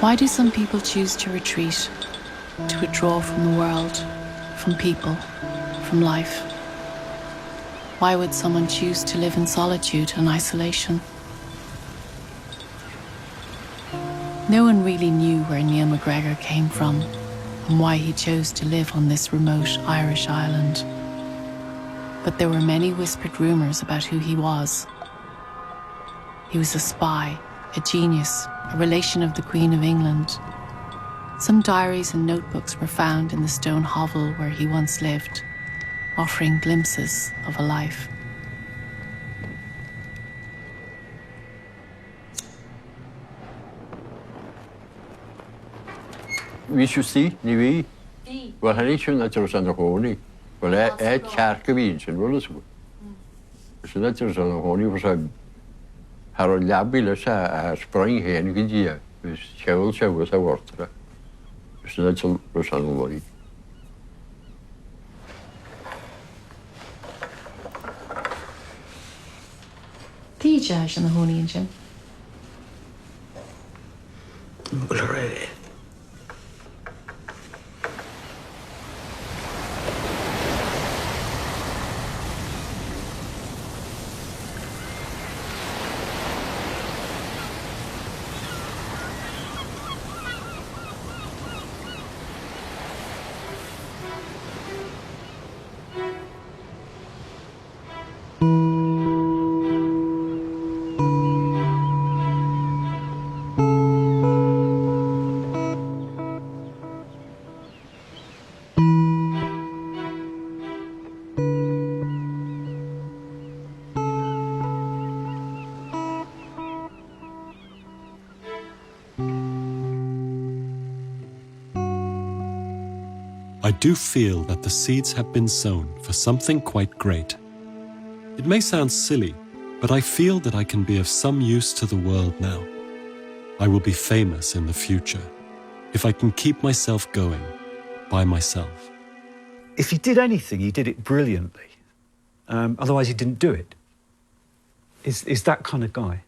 Why do some people choose to retreat, to withdraw from the world, from people, from life? Why would someone choose to live in solitude and isolation? No one really knew where Neal MacGregor came from and why he chose to live on this remote Irish island. But there were many whispered rumours about who he was. He was a spy, a genius, a relation of the Queen of England. Some diaries and notebooks were found in the stone hovel where he once lived, offering glimpses of a life. Hvis you see, ni vi, var han ikke sådan, at det var sådan hårdt. For det er et kærkevin, så var det så. Så det er sådan hårdt, for så har du labbet så at springe hen, ikke de, hvis kævel så var det. Så det er sådan hårdt. Tíja na hónaíonn sin. I do feel that the seeds have been sown for something quite great. It may sound silly, but I feel that I can be of some use to the world now. I will be famous in the future if I can keep myself going by myself. If he did anything, he did it brilliantly. Otherwise, he didn't do it. Is that kind of guy.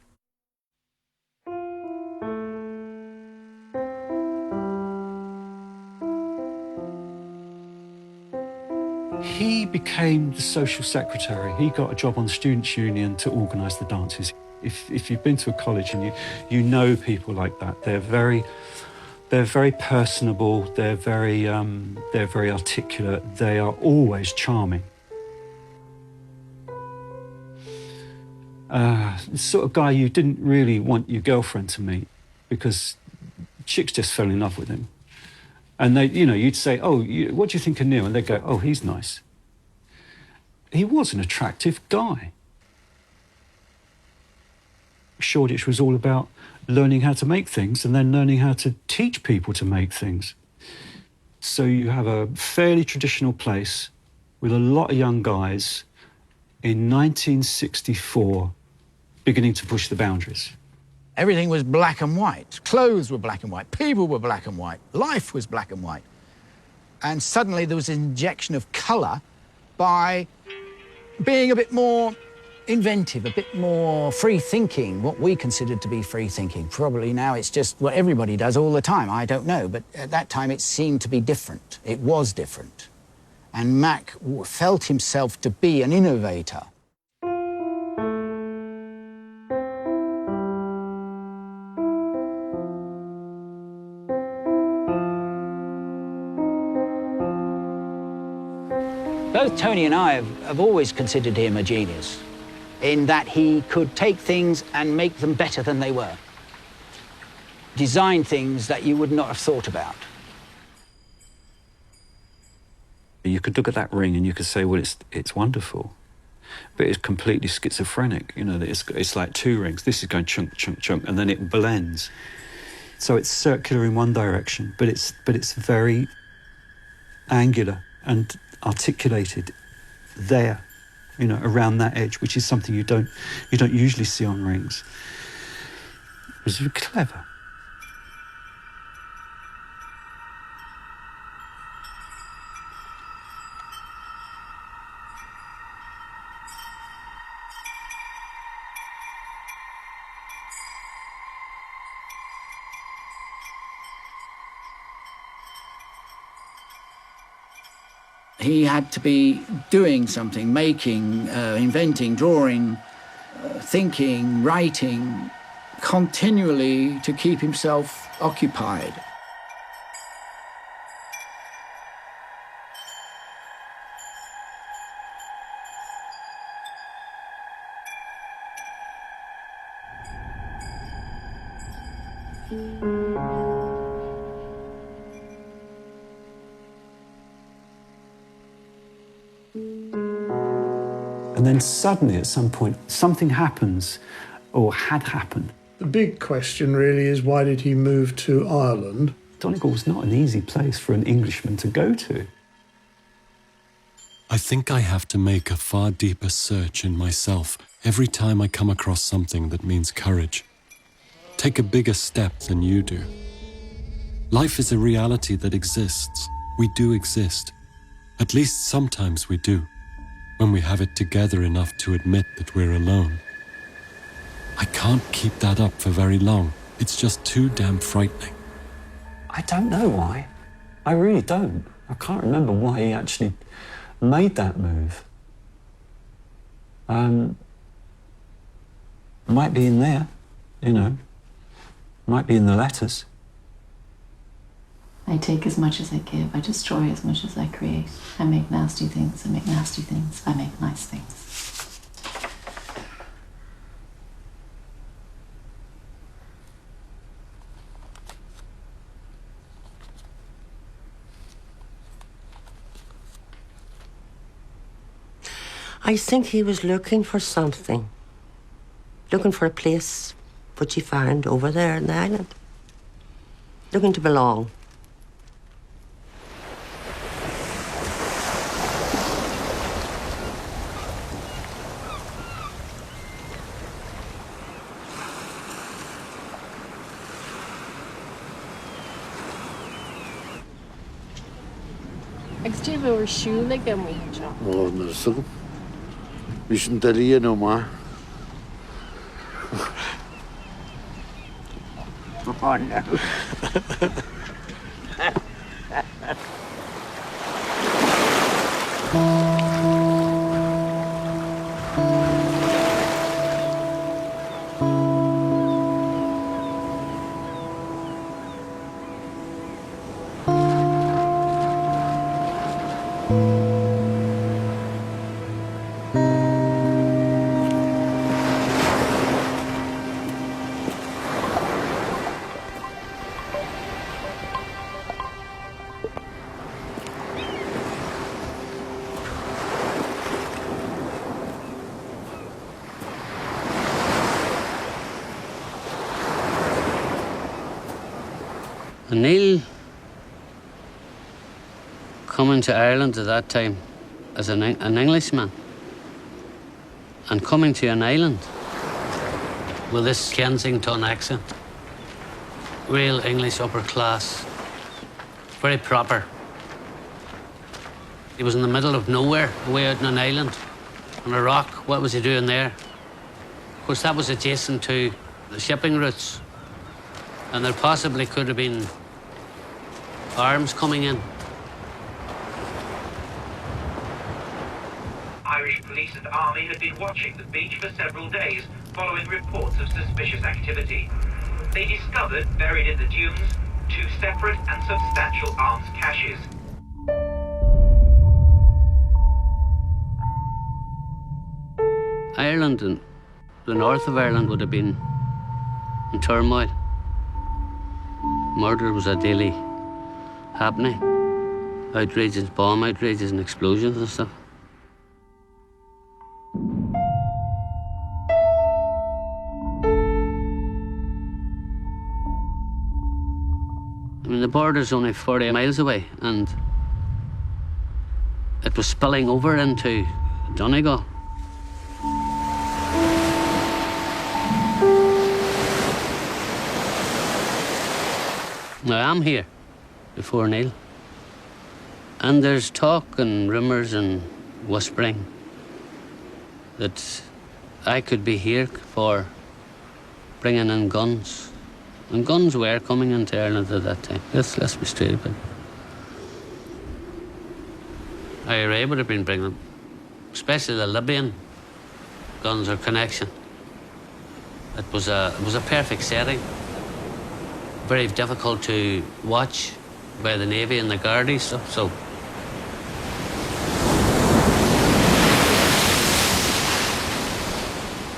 He became the social secretary. He got a job on the Students' Union to organise the dances. If you've been to a college and you know people like that, they're very personable. They're very articulate. They are always charming. The sort of guy you didn't really want your girlfriend to meet because chicks just fell in love with him. And they, you'd say, "Oh, what do you think of Neal?" And they'd go, "Oh, he's nice." He was an attractive guy. Shoreditch was all about learning how to make things and then learning how to teach people to make things. So you have a fairly traditional place with a lot of young guys in 1964 beginning to push the boundaries. Everything was black and white. Clothes were black and white. People were black and white. Life was black and white. And suddenly there was an injection of colour by being a bit more inventive, a bit more free-thinking, what we considered to be free-thinking. Probably now it's just what everybody does all the time, I don't know. But at that time it seemed to be different. It was different. And Mac felt himself to be an innovator. Both Tony and I have always considered him a genius, in that he could take things and make them better than they were. Design things that you would not have thought about. You could look at that ring and you could say, well, it's wonderful, but it's completely schizophrenic. It's like two rings. This is going chunk, chunk, chunk, and then it blends. So it's circular in one direction, but it's very angular and articulated there, around that edge, which is something you don't usually see on rings. It was very clever. He had to be doing something, making, inventing, drawing, thinking, writing, continually to keep himself occupied. And then suddenly, at some point, something happens, or had happened. The big question really is, why did he move to Ireland? Donegal was not an easy place for an Englishman to go to. I think I have to make a far deeper search in myself every time I come across something that means courage. Take a bigger step than you do. Life is a reality that exists. We do exist. At least sometimes we do, when we have it together enough to admit that we're alone. I can't keep that up for very long. It's just too damn frightening. I don't know why. I really don't. I can't remember why he actually made that move. Might be in there, you know. Might be in the letters. I take as much as I give. I destroy as much as I create. I make nasty things. I make nasty things. I make nice things. I think he was looking for something. Looking for a place which he found over there in the island. Looking to belong. Agus tí bhfuair siúla go mhaointe. Oh, no, so. We shouldn't tell you no more. Oh, no. Neal coming to Ireland at that time as an Englishman and coming to an island with this Kensington accent, real English upper class, very proper. He was in the middle of nowhere, away out on an island, on a rock. What was he doing there? Of course, that was adjacent to the shipping routes, and there possibly could have been arms coming in. Irish police and army had been watching the beach for several days following reports of suspicious activity. They discovered, buried in the dunes, 2 separate and substantial arms caches. Ireland and the north of Ireland would have been in turmoil. Murder was a daily happening. Outrages, bomb outrages and explosions and stuff. I mean, the border's only 40 miles away, and it was spilling over into Donegal. Now, I'm here before Neal, and there's talk and rumours and whispering that I could be here for bringing in guns. And guns were coming into Ireland at that time. Let's be straight about it. IRA would have been bringing them, especially the Libyan guns or connection. It was a perfect setting. Very difficult to watch by the Navy and the Gardaí stuff. So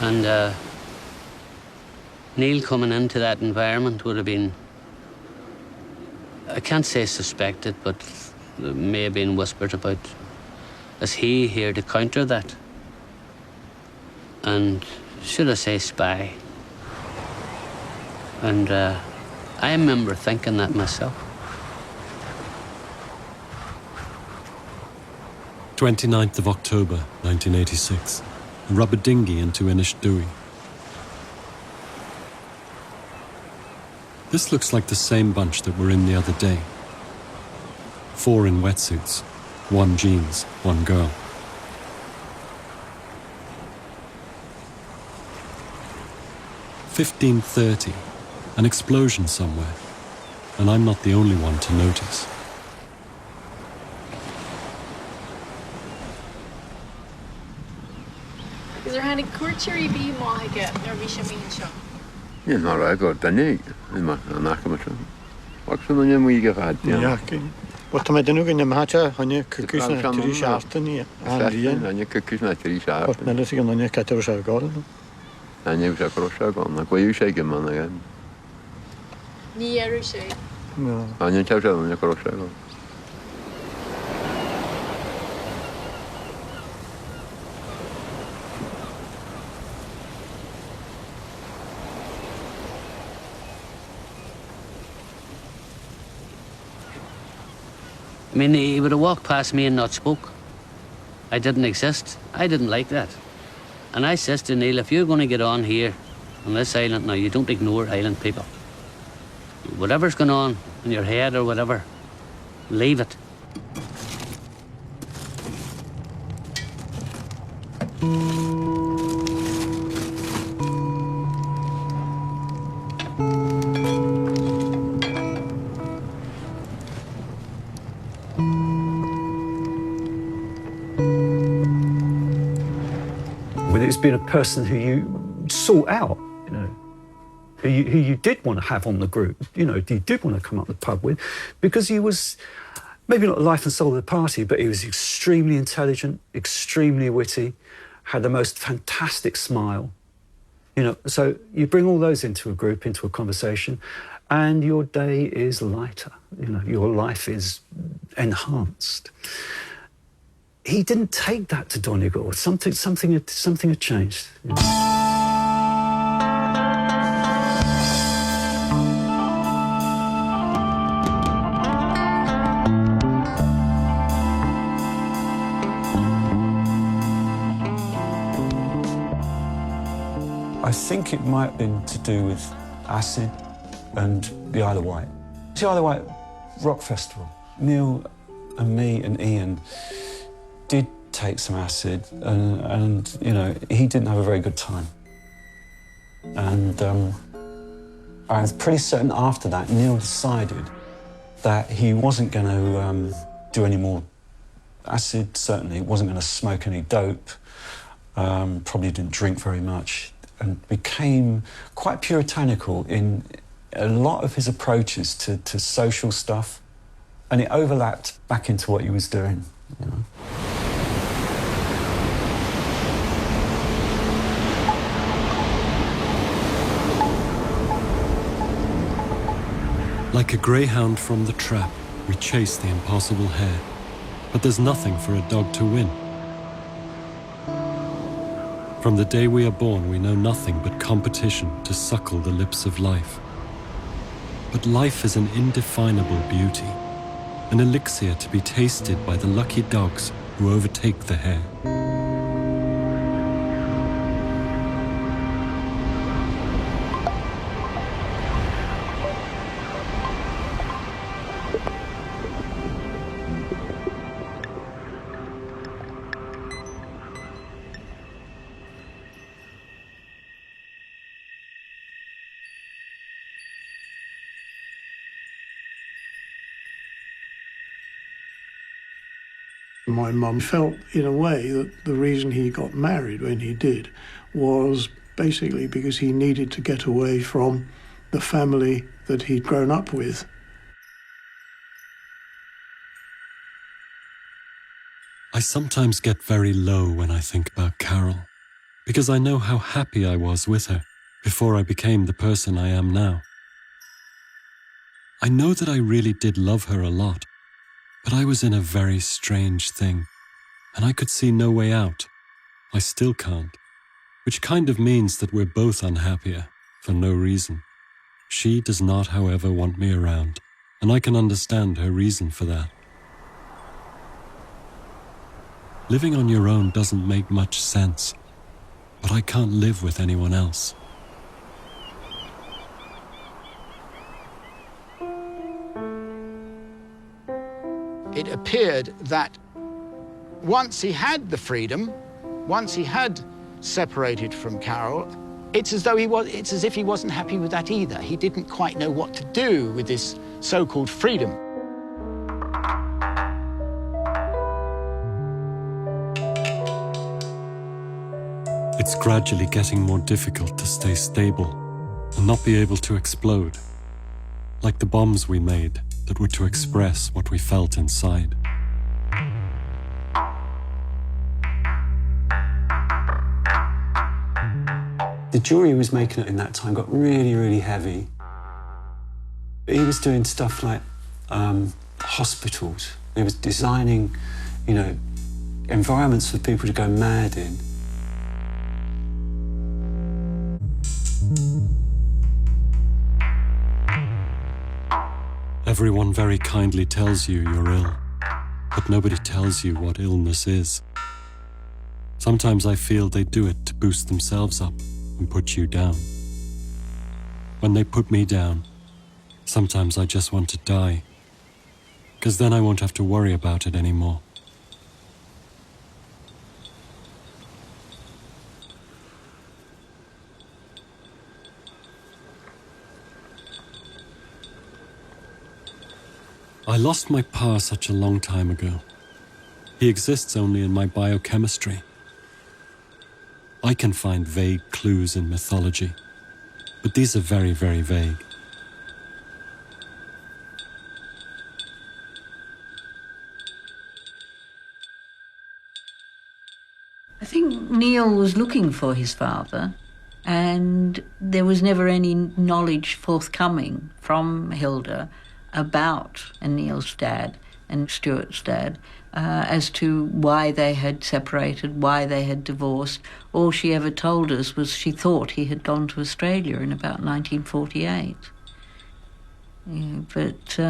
and Neil coming into that environment would have been, I can't say suspected, but there may have been whispered about, is he here to counter that? And should I say spy? And I remember thinking that myself. 29th of October, 1986. A rubber dinghy into Innishdewey. This looks like the same bunch that were in the other day. 4 in wetsuits, 1 jeans, 1 girl. "15:30, an explosion somewhere, and I'm not the only one to notice. Is there any culture be maige nor vishamin? Nie ma rego, da nie. Nie ma nachkommen. Wat ze nie moet gehad. Ja, wat me dan ook in de maatje, hanne kukus na 3 schaarten nie. En je kukus na 3 jaar. Wat me dus dan nie kater zou gaan. En je zou crossen gaan. Maar hoe je zeggen man again. Nie rushe. Ja. En je zou zo nie crossen gaan. I mean, he would have walked past me and not spoke. I didn't exist. I didn't like that. And I says to Neil, if you're going to get on here, on this island now, you don't ignore island people. Whatever's going on in your head or whatever, leave it. It's been a person who you sought out, you know, who you did want to have on the group, you know, you did want to come up the pub with, because he was maybe not the life and soul of the party, but he was extremely intelligent, extremely witty, had the most fantastic smile, you know. So you bring all those into a group, into a conversation, and your day is lighter, you know, your life is enhanced. He didn't take that to Donegal. Something had changed. You know. I think it might have been to do with acid and the Isle of Wight. It's the Isle of Wight Rock Festival. Neil and me and Ian did take some acid, and you know, he didn't have a very good time. And I was pretty certain after that, Neil decided that he wasn't going to do any more acid, certainly wasn't going to smoke any dope, probably didn't drink very much, and became quite puritanical in a lot of his approaches to social stuff, and it overlapped back into what he was doing, you know. Like a greyhound from the trap, we chase the impossible hare, but there's nothing for a dog to win. From the day we are born, we know nothing but competition to suckle the lips of life. But life is an indefinable beauty, an elixir to be tasted by the lucky dogs who overtake the hare. My mum felt, in a way, that the reason he got married when he did was basically because he needed to get away from the family that he'd grown up with. I sometimes get very low when I think about Carol, because I know how happy I was with her before I became the person I am now. I know that I really did love her a lot, but I was in a very strange thing, and I could see no way out. I still can't, which kind of means that we're both unhappier for no reason. She does not, however, want me around, and I can understand her reason for that. Living on your own doesn't make much sense, but I can't live with anyone else. It appeared that once he had the freedom, once he had separated from Carol, it's as if he wasn't happy with that either. He didn't quite know what to do with this so-called freedom. It's gradually getting more difficult to stay stable and not be able to explode, like the bombs we made that were to express what we felt inside. The jewellery he was making in that time got really, really heavy. He was doing stuff like hospitals. He was designing, environments for people to go mad in. Everyone very kindly tells you you're ill, but nobody tells you what illness is. Sometimes I feel they do it to boost themselves up and put you down. When they put me down, sometimes I just want to die, because then I won't have to worry about it anymore. I lost my pa such a long time ago. He exists only in my biochemistry. I can find vague clues in mythology, but these are very, very vague. I think Neal was looking for his father, and there was never any knowledge forthcoming from Hilda about Neal's dad and Stuart's dad as to why they had separated, why they had divorced. All she ever told us was she thought he had gone to Australia in about 1948. But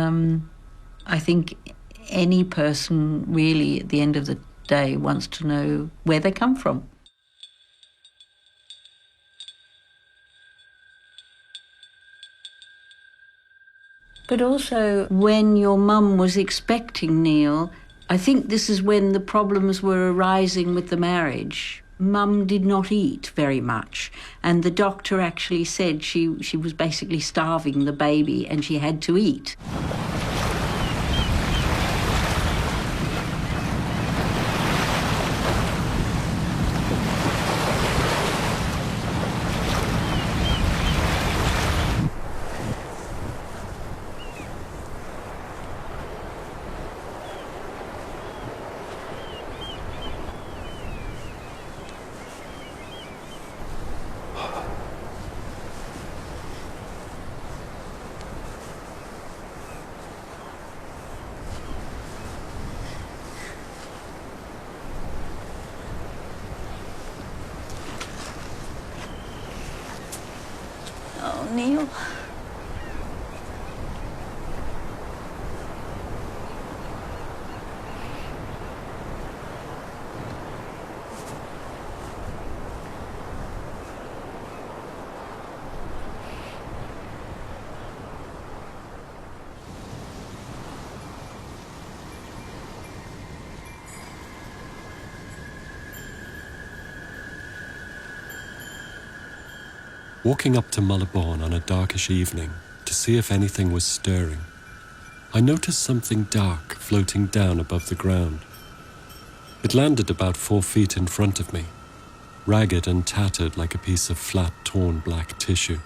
I think any person really at the end of the day wants to know where they come from. But also, when your mum was expecting Neal, I think this is when the problems were arising with the marriage. Mum did not eat very much, and the doctor actually said she was basically starving the baby and she had to eat. Oh, Neal. Walking up to Mullabourne on a darkish evening to see if anything was stirring, I noticed something dark floating down above the ground. It landed about 4 feet in front of me, ragged and tattered like a piece of flat, torn black tissue.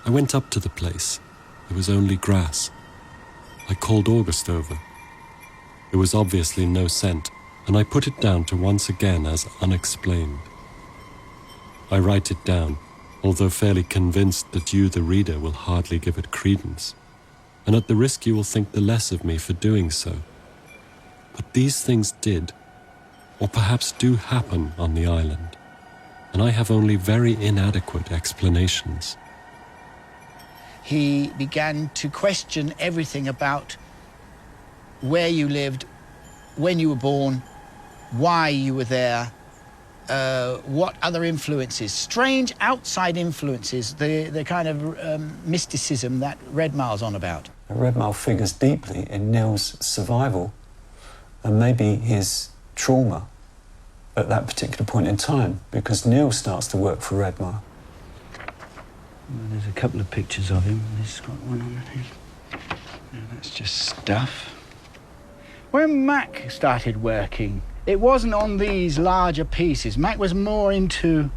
I went up to the place. There was only grass. I called August over. There was obviously no scent, and I put it down to once again as unexplained. I write it down, although fairly convinced that you, the reader, will hardly give it credence, and at the risk you will think the less of me for doing so. But these things did, or perhaps do happen on the island, and I have only very inadequate explanations. He began to question everything about where you lived, when you were born, why you were there, what other influences, strange outside influences, the kind of mysticism that Redmayne's on about. Redmayne figures deeply in Neal's survival and maybe his trauma at that particular point in time, because Neal starts to work for Redmayne. There's a couple of pictures of him. This has got one on here. Yeah, that's just stuff. When Mac started working, it wasn't on these larger pieces. Mac was more into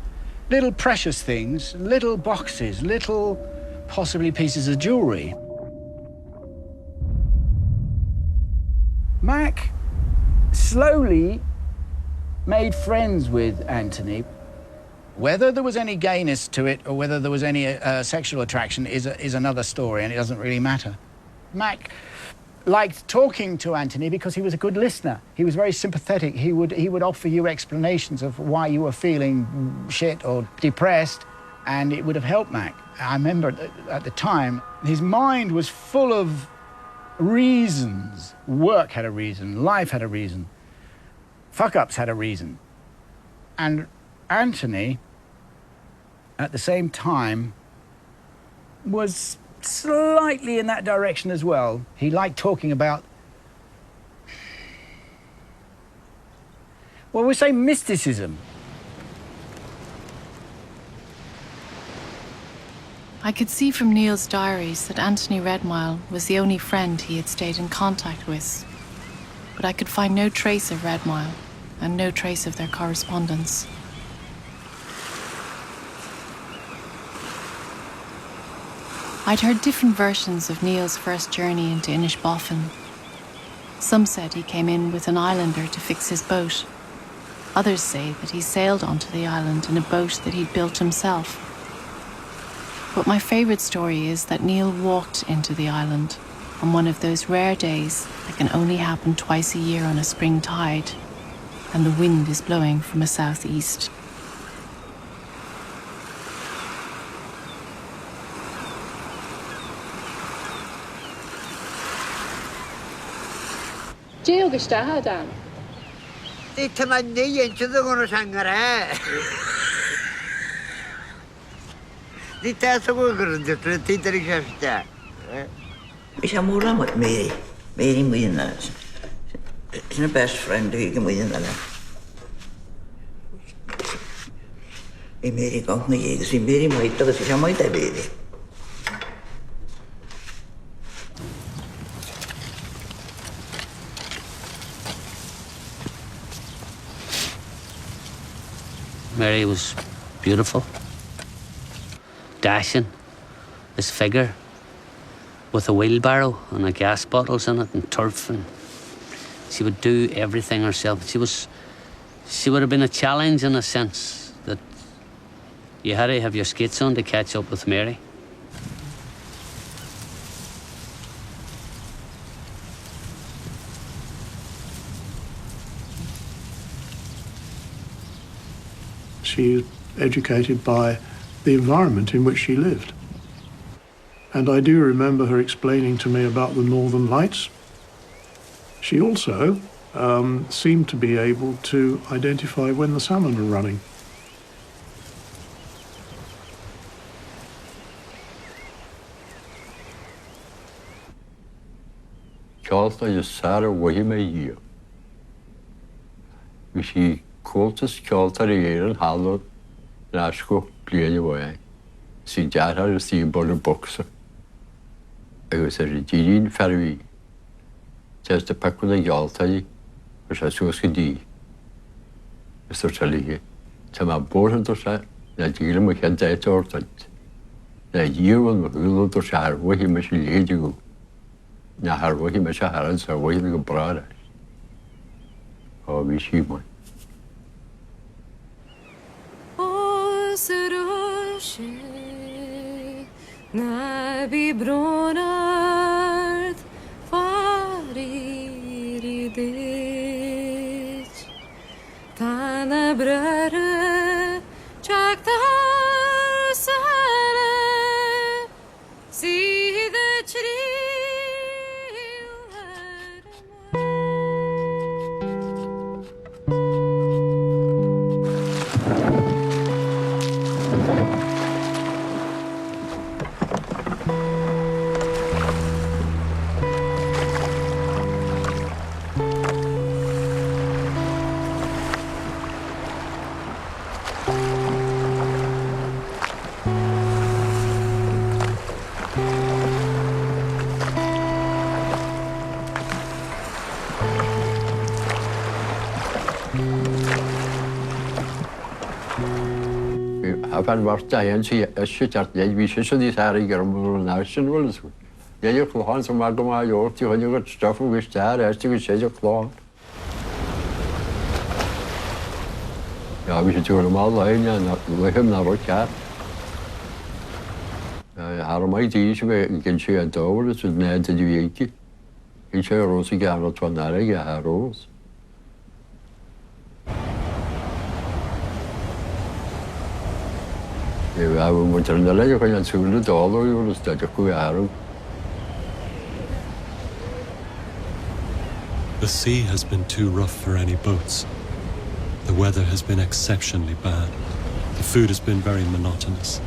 little precious things, little boxes, little possibly pieces of jewellery. Mac slowly made friends with Anthony. Whether there was any gayness to it or whether there was any sexual attraction is another story, and it doesn't really matter. Mac liked talking to Anthony because he was a good listener. He was very sympathetic. He would offer you explanations of why you were feeling shit or depressed, and it would have helped Mac. I remember at the time, his mind was full of reasons. Work had a reason, life had a reason, fuck-ups had a reason. And Anthony, at the same time, was slightly in that direction as well. He liked talking about, well, we say mysticism. I could see from Neal's diaries that Anthony Redmayne was the only friend he had stayed in contact with, but I could find no trace of Redmayne and no trace of their correspondence. I'd heard different versions of Neal's first journey into Inishbofin. Some said he came in with an islander to fix his boat. Others say that he sailed onto the island in a boat that he'd built himself. But my favourite story is that Neal walked into the island on one of those rare days that can only happen twice a year on a spring tide, and the wind is blowing from a southeast. August Dan. They tamanni into the gonna sangara. The tasso going to the Titterishafta. Mishamura with Mary. Mary Williams. She's my best friend who can win that. Mary got me, see Mary might tell us she might have baby. Mary was beautiful, dashing, this figure with a wheelbarrow and a gas bottles in it and turf, and she would do everything herself. She would have been a challenge in a sense that you had to have your skates on to catch up with Mary. She was educated by the environment in which she lived. And I do remember her explaining to me about the Northern Lights. She also seemed to be able to identify when the salmon were running. Calta is Sarah Wahime. She Coltus Calta and Hallo Nashko play away. See Jara see Boller Boxer. I was a Regine Ferry. Just a pack with a Yalta, Ys a sŵs gyd di. Ys o'r talu. Ta ma bod yn dos a, na digl yma chan daet o'r tant. Na diwan ma hwyl o'r dos a harwa hi ma si leid i gw. Na harwa hi ma si harad sa harwa hi na gybrad. O fi si mwyn. Na bi bronard farir I dit Tana brare chaktar sare Si the Pan warta hen si ysgyd ar dweud fi sy'n sy'n ddysar I gyrwm o'r nawsyn wel ysgwyd. Ie yw clohan sy'n mag yma I o'r ti hwn yw'r stoff yn gwistar ers ti gwistar yw'r clohan. Ja, vi sy'n ti'n mal lein ja, lychem na roi car. Har mai di sy'n gen si a dawr sy'n ned ydi fi eiki. Yn sy'n ros I gan o twanareg a har ros. Ja, we moeten er leggen van het zoeken dollar, joh, dus dat je goed aan. The sea has been too rough for any boats. The weather has been exceptionally bad. The food has been very monotonous.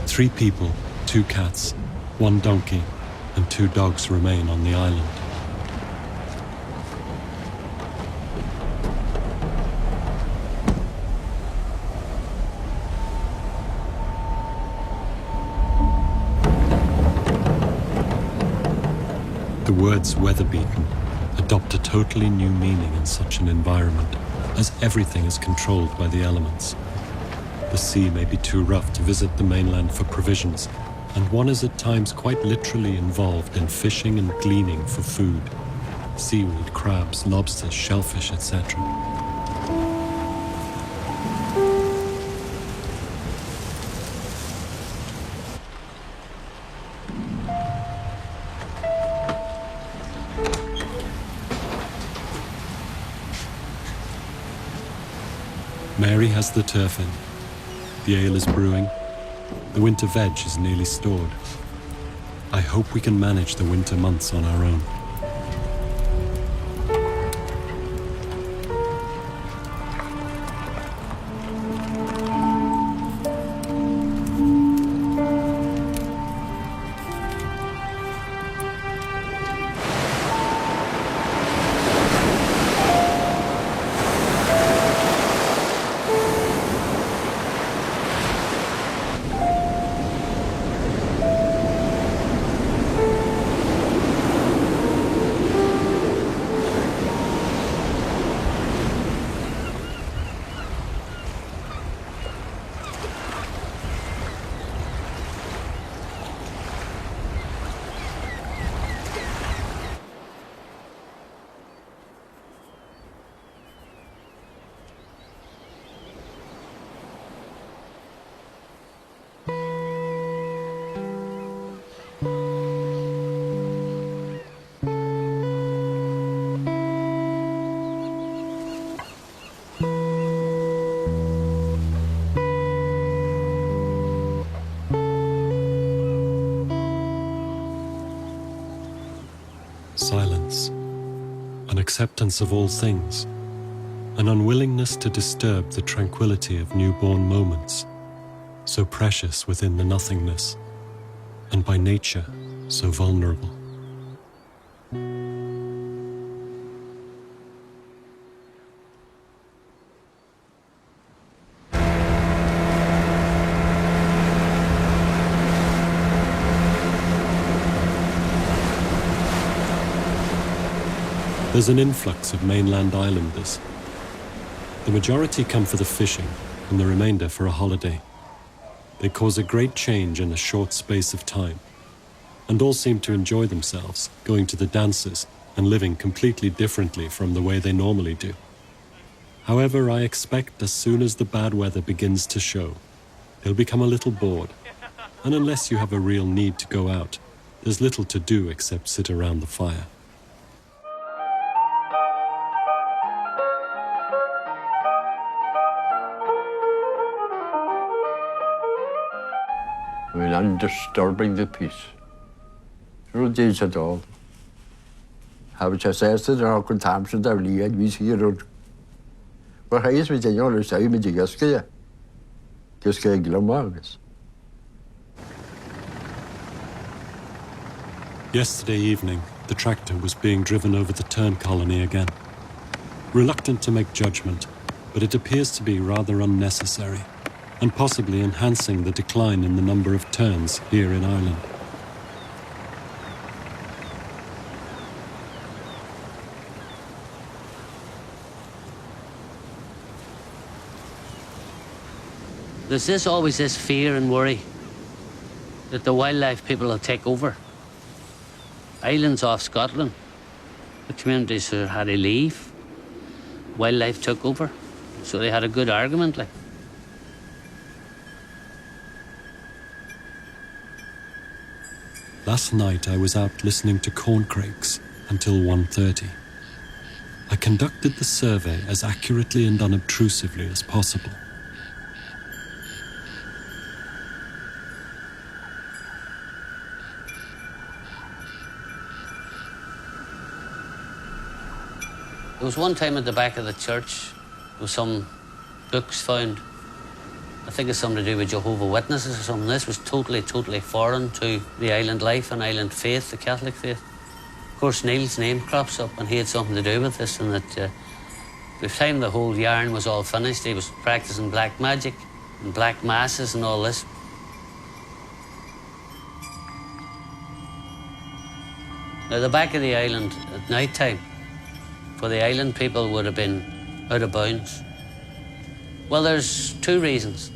3 people, 2 cats, 1 donkey, and 2 dogs remain on the island. The words weather-beaten adopt a totally new meaning in such an environment, as everything is controlled by the elements. The sea may be too rough to visit the mainland for provisions, and one is at times quite literally involved in fishing and gleaning for food. Seaweed, crabs, lobsters, shellfish, etc. Mary has the turf in. The ale is brewing. The winter veg is nearly stored. I hope we can manage the winter months on our own. Silence, an acceptance of all things, an unwillingness to disturb the tranquility of newborn moments, so precious within the nothingness, and by nature so vulnerable. There's an influx of mainland islanders. The majority come for the fishing and the remainder for a holiday. They cause a great change in a short space of time, and all seem to enjoy themselves, going to the dances and living completely differently from the way they normally do. However, I expect as soon as the bad weather begins to show, they'll become a little bored, and unless you have a real need to go out, there's little to do except sit around the fire. I mean, I'm disturbing the peace. Rwy'n dweud at all. Have a chest yn ar gwyn tam sy'n dawliad, mis hir o'r... Wel, rhaid mi dynio o'r sef, mi di gysgu e. Gysgu e glymagus. Yesterday evening, the tractor was being driven over the tern colony again. Reluctant to make judgment, but it appears to be rather unnecessary, and possibly enhancing the decline in the number of terns here in Ireland. There's always this fear and worry that the wildlife people will take over. Islands off Scotland, the communities had to leave. Wildlife took over, so they had a good argument, like. Last night I was out listening to corncrakes until 1:30. I conducted the survey as accurately and unobtrusively as possible. There was one time at the back of the church, there was some books found. I think it's something to do with Jehovah's Witnesses or something. This was totally foreign to the island life and island faith, the Catholic faith. Of course, Neal's name crops up and he had something to do with this, and that by the time the whole yarn was all finished, he was practicing black magic and black masses and all this. Now, the back of the island at night time, for the island people, would have been out of bounds. Well, there's two reasons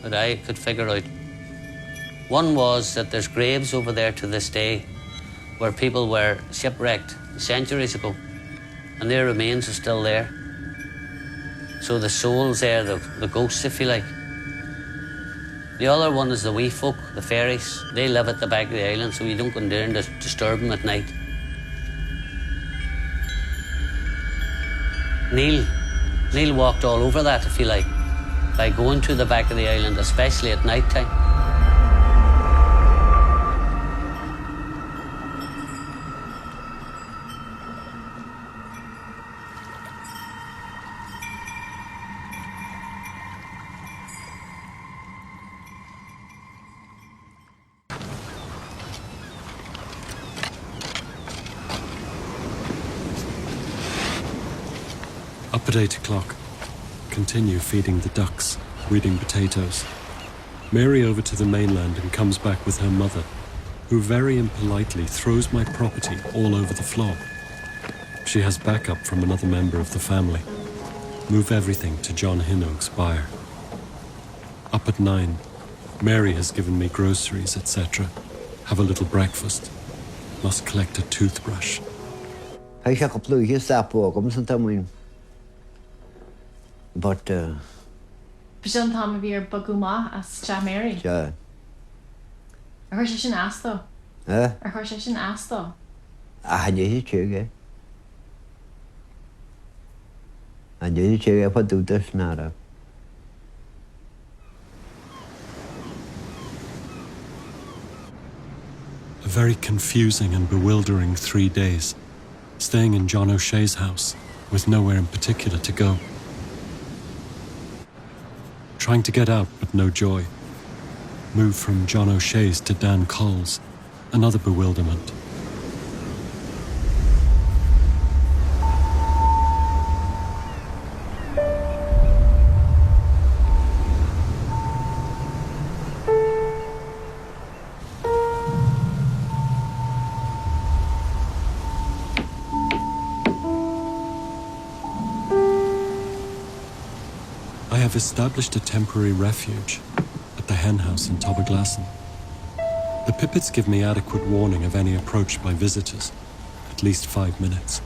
that I could figure out. One was that there's graves over there to this day where people were shipwrecked centuries ago, and their remains are still there. So the souls there, the ghosts, if you like. The other one is the wee folk, the fairies. They live at the back of the island, so you don't go in there and disturb them at night. Neal walked all over that, if you like, by going to the back of the island, especially at night time. Up at 8 o'clock, continue feeding the ducks, weeding potatoes. Mary over to the mainland and comes back with her mother, who very impolitely throws my property all over the floor. She has backup from another member of the family. Move everything to John Hinnogue's byre. Up at 9, Mary has given me groceries, etc. Have a little breakfast. Must collect a toothbrush. I shall apply his sap walk, something. But Bishon Tom of your Baguma as Cha Mary. yeah. A horse sin ask though. Eh? A horse sin ask though. I need to check. I need to check if I do this now. A very confusing and bewildering 3 days, staying in John O'Shea's house with nowhere in particular to go. Trying to get out, but no joy. Move from John O'Shea's to Dan Cole's, another bewilderment. I have established a temporary refuge at the hen-house in Tobaglassen. The pipits give me adequate warning of any approach by visitors, at least 5 minutes.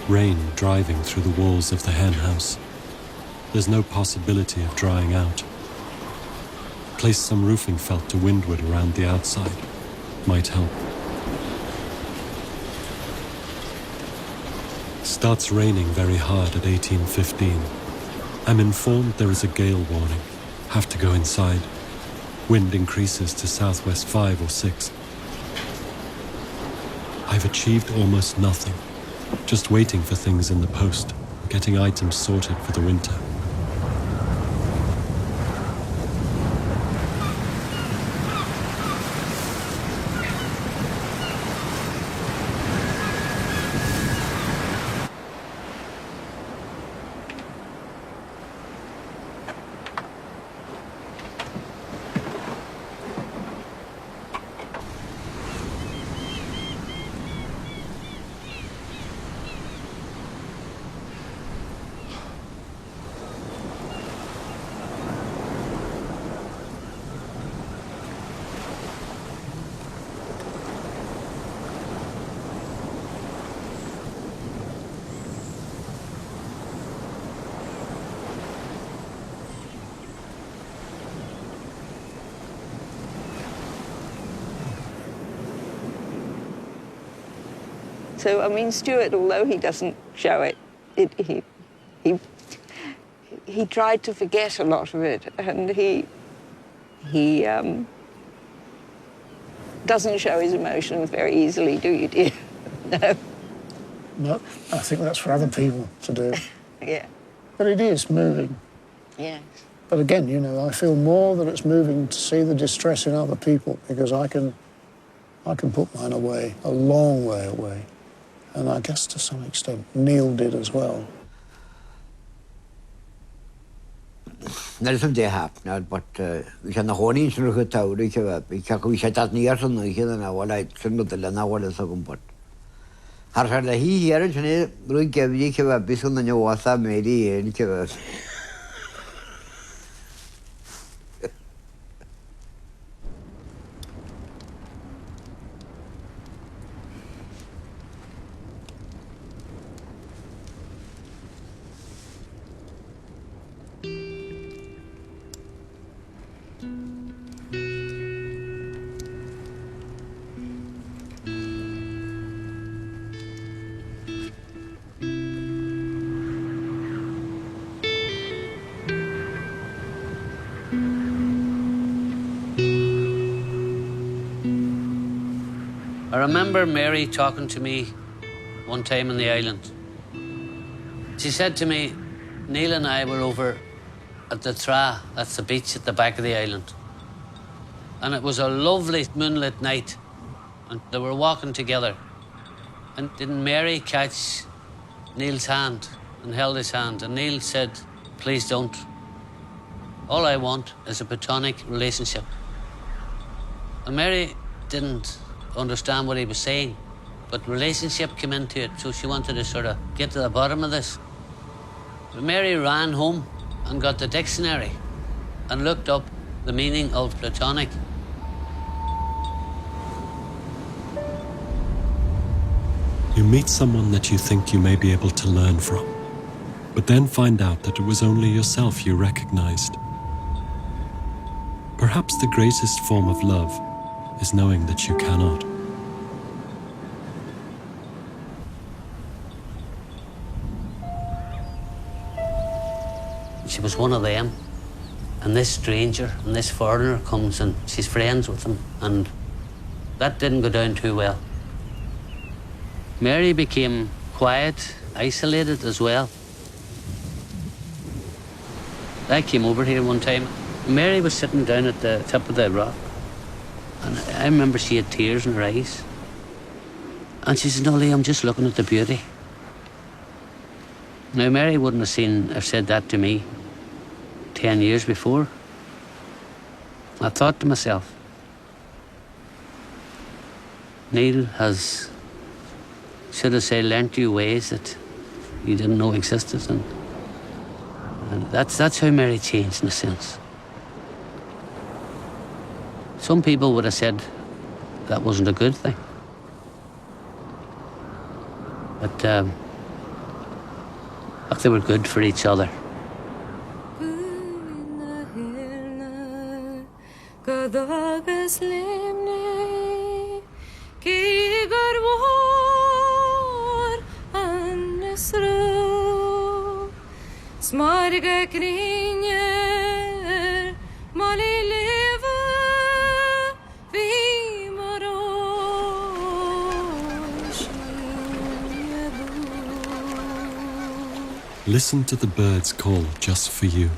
Rain driving through the walls of the hen-house. There's no possibility of drying out. Place some roofing felt to windward around the outside. Might help. Starts raining very hard at 18:15. I'm informed there is a gale warning. Have to go inside. Wind increases to southwest 5 or 6. I've achieved almost nothing. Just waiting for things in the post, getting items sorted for the winter. So, I mean, Stuart, although he doesn't show it, he tried to forget a lot of it, and he doesn't show his emotions very easily, do you, dear? No. No, I think that's for other people to do. Yeah. But it is moving. Yes. But again, you know, I feel more that it's moving to see the distress in other people, because I can put mine away, a long way away. And I guess to some extent Neal did as well. There's some day happened, but we can hold in through the tower, we can that near some here and I will like some of the Lana or second but. Harshad, he here and we gave you a bison and your wasa made and I remember Mary talking to me one time on the island. She said to me, Neil and I were over at the Tra, that's the beach at the back of the island. And it was a lovely moonlit night, and they were walking together. And didn't Mary catch Neil's hand and held his hand? And Neil said, please don't. All I want is a platonic relationship. And Mary didn't understand what he was saying, but relationship came into it, so she wanted to sort of get to the bottom of this. But Mary ran home and got the dictionary and looked up the meaning of platonic. You meet someone that you think you may be able to learn from, but then find out that it was only yourself you recognized. Perhaps the greatest form of love is knowing that you cannot. She was one of them, and this stranger and this foreigner comes and she's friends with him, and that didn't go down too well. Mary became quiet, isolated as well. I came over here one time. Mary was sitting down at the top of the rock, and I remember she had tears in her eyes. And she said, no, Lee, I'm just looking at the beauty. Now, Mary wouldn't have said that to me 10 years before. I thought to myself, Neal has, should I say, learnt you ways that you didn't know existed, and that's how Mary changed in a sense. Some people would have said that wasn't a good thing. But they were good for each other. Listen to the birds call just for you.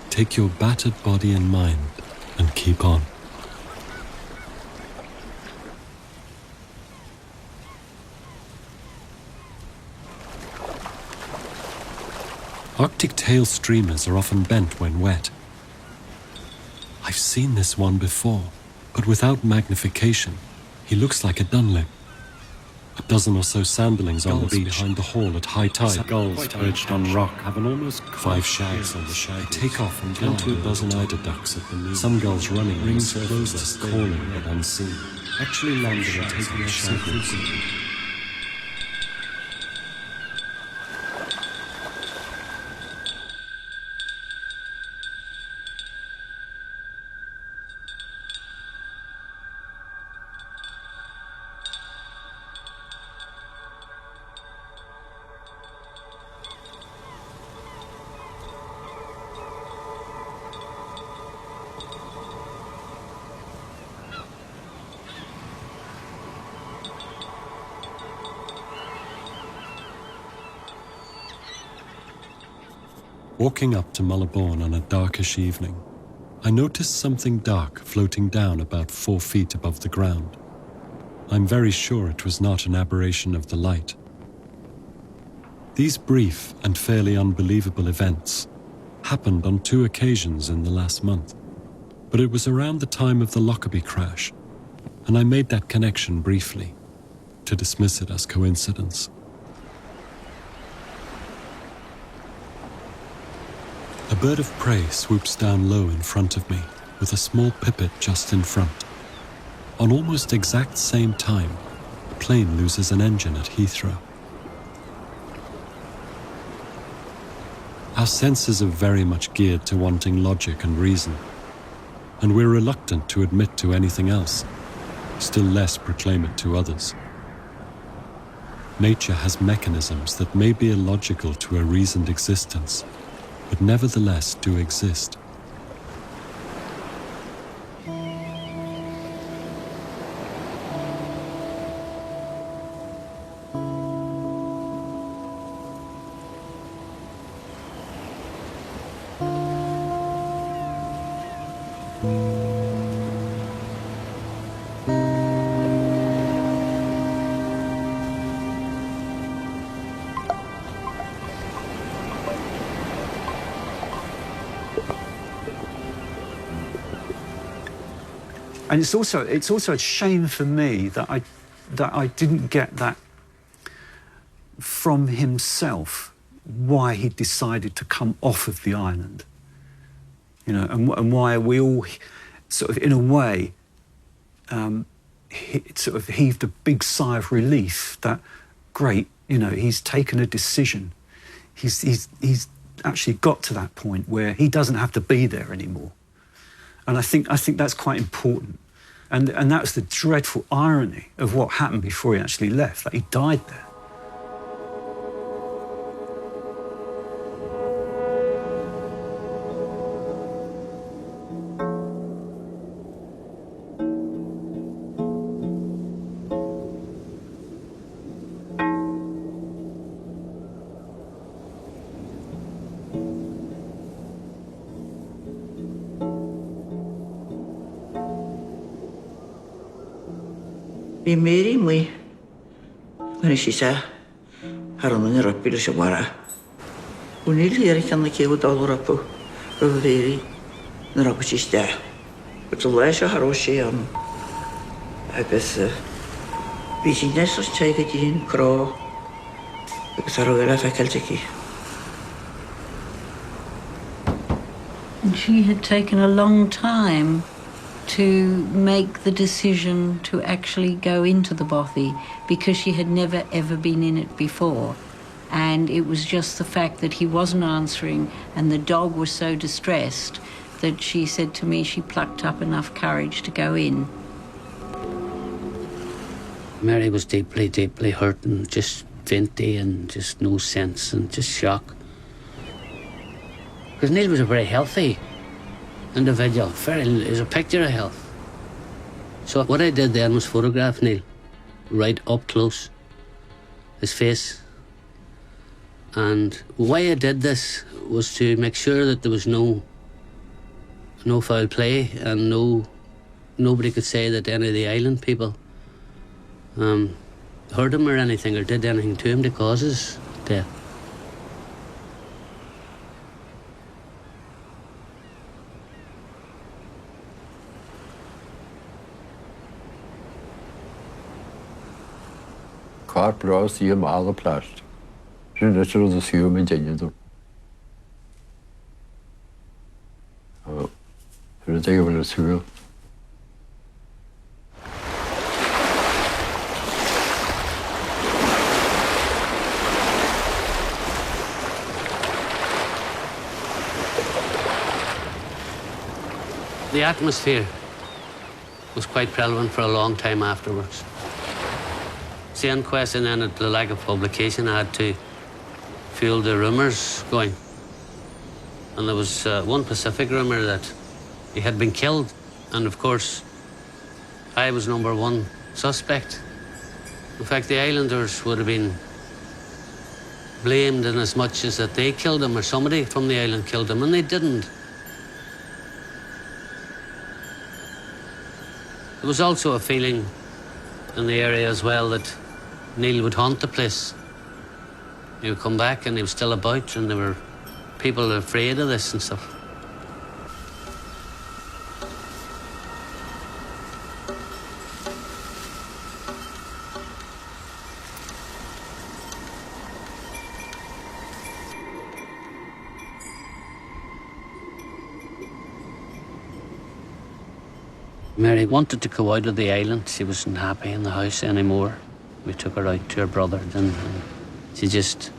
Take your battered body and mind and keep on. Arctic tail streamers are often bent when wet. I've seen this one before, but without magnification. He looks like a dunlip. A dozen or so sanderlings on the beach behind the hall at high tide. Gulls perched on rock have an almost 5 shags on the shag. They take off and down to a dozen eider ducks at the knee. Some gulls running rings closer, calling but unseen. Actually landing and taking a shag recently. Walking up to Mullabourne on a darkish evening, I noticed something dark floating down about 4 feet above the ground. I'm very sure it was not an aberration of the light. These brief and fairly unbelievable events happened on 2 occasions in the last month, but it was around the time of the Lockerbie crash, and I made that connection briefly to dismiss it as coincidence. A bird of prey swoops down low in front of me, with a small pipit just in front. On almost exact same time, a plane loses an engine at Heathrow. Our senses are very much geared to wanting logic and reason, and we're reluctant to admit to anything else, still less proclaim it to others. Nature has mechanisms that may be illogical to a reasoned existence, but nevertheless do exist. And it's also a shame for me that I didn't get that from himself, why he decided to come off of the island, you know, and why we all sort of, in a way, sort of heaved a big sigh of relief that, great, you know, he's taken a decision. He's actually got to that point where he doesn't have to be there anymore. And I think that's quite important. And that was the dreadful irony of what happened before he actually left, that he died there. Bhí Mary mu when she said har an na rappi le shawara. Unil here can the kewu dollar up Roveri na rappi sta. But the last I had she I guess we see nessus take it in crow because I don't faculty. And she had taken a long time to make the decision to actually go into the bothy because she had never ever been in it before. And it was just the fact that he wasn't answering and the dog was so distressed that she said to me she plucked up enough courage to go in. Mary was deeply, deeply hurt and just fainty and just no sense and just shock. Because Neal was a very healthy individual, is a picture of health. So what I did then was photograph Neal right up close, his face. And why I did this was to make sure that there was no foul play and nobody could say that any of the island people hurt him or anything or did anything to him to cause his death. Car bras i all plast. Rwy'n edrych o'r siw yn dynnu dwi. Rwy'n deg o'r siw. The atmosphere was quite prevalent for a long time afterwards. It's the inquest and then the lack of publication I had to fuel the rumours going. And there was one Pacific rumour that he had been killed. And of course, I was number one suspect. In fact, the islanders would have been blamed in as much as that they killed him or somebody from the island killed him, and they didn't. There was also a feeling in the area as well that Neal would haunt the place. He would come back and he was still about, and there were people afraid of this and stuff. Mary wanted to go out of the island. She wasn't happy in the house anymore. We took her out to her brother, and she just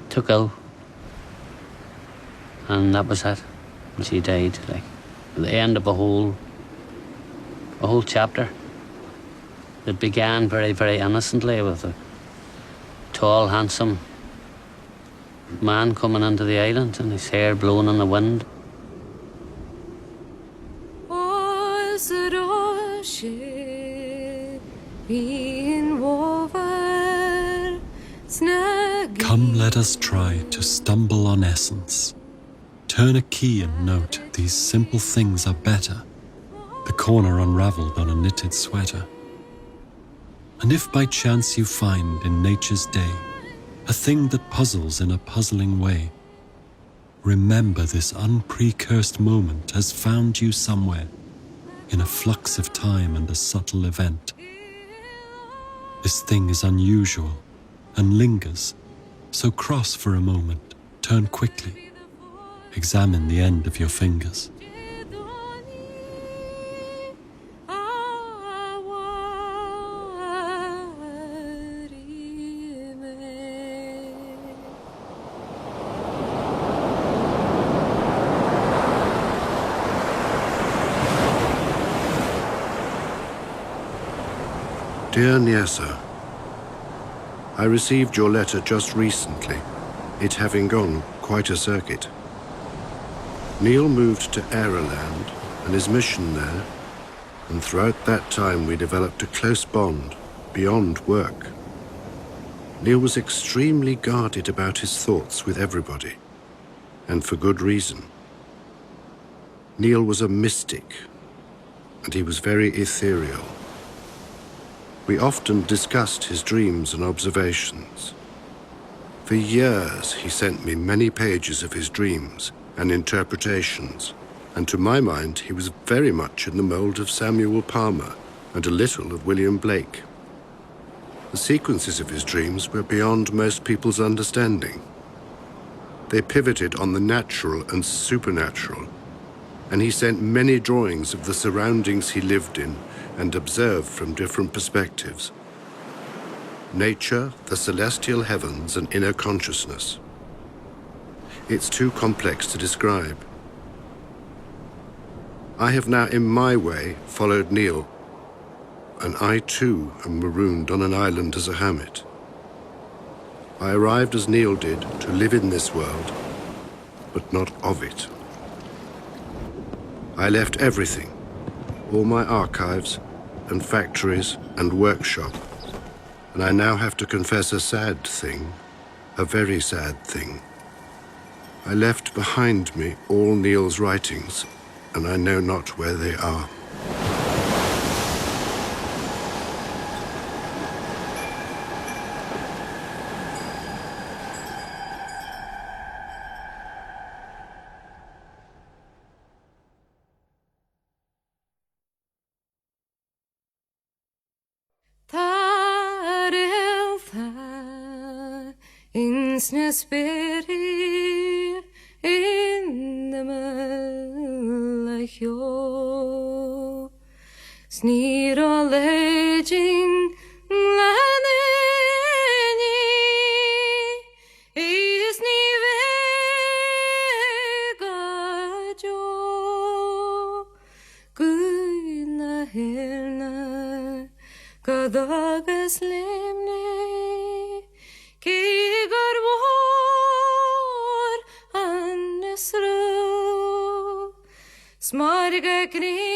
took ill. And that was it. And she died, like, at the end of a whole chapter. It began very, very innocently with a tall, handsome man coming into the island and his hair blowing in the wind. Come, let us try to stumble on essence. Turn a key and note these simple things are better. The corner unraveled on a knitted sweater. And if by chance you find in nature's day a thing that puzzles in a puzzling way, remember this unprecursed moment has found you somewhere in a flux of time and a subtle event. This thing is unusual and lingers, so cross for a moment, turn quickly, examine the end of your fingers. Dear Niesa, I received your letter just recently, it having gone quite a circuit. Neal moved to Araland and his mission there, and throughout that time we developed a close bond beyond work. Neal was extremely guarded about his thoughts with everybody, and for good reason. Neal was a mystic, and he was very ethereal. We often discussed his dreams and observations. For years, he sent me many pages of his dreams and interpretations, and to my mind he was very much in the mould of Samuel Palmer and a little of William Blake. The sequences of his dreams were beyond most people's understanding. They pivoted on the natural and supernatural, and he sent many drawings of the surroundings he lived in and observed from different perspectives. Nature, the celestial heavens, and inner consciousness. It's too complex to describe. I have now, in my way, followed Neal, and I too am marooned on an island as a hermit. I arrived as Neal did, to live in this world, but not of it. I left everything, all my archives and factories and workshop, and I now have to confess a sad thing, a very sad thing. I left behind me all Neal's writings, and I know not where they are. Insnesperi in the Malachio Sniro leging laneni is nivega jo Guna helna Kadagas lemne Ki garvor annesru Smarga kri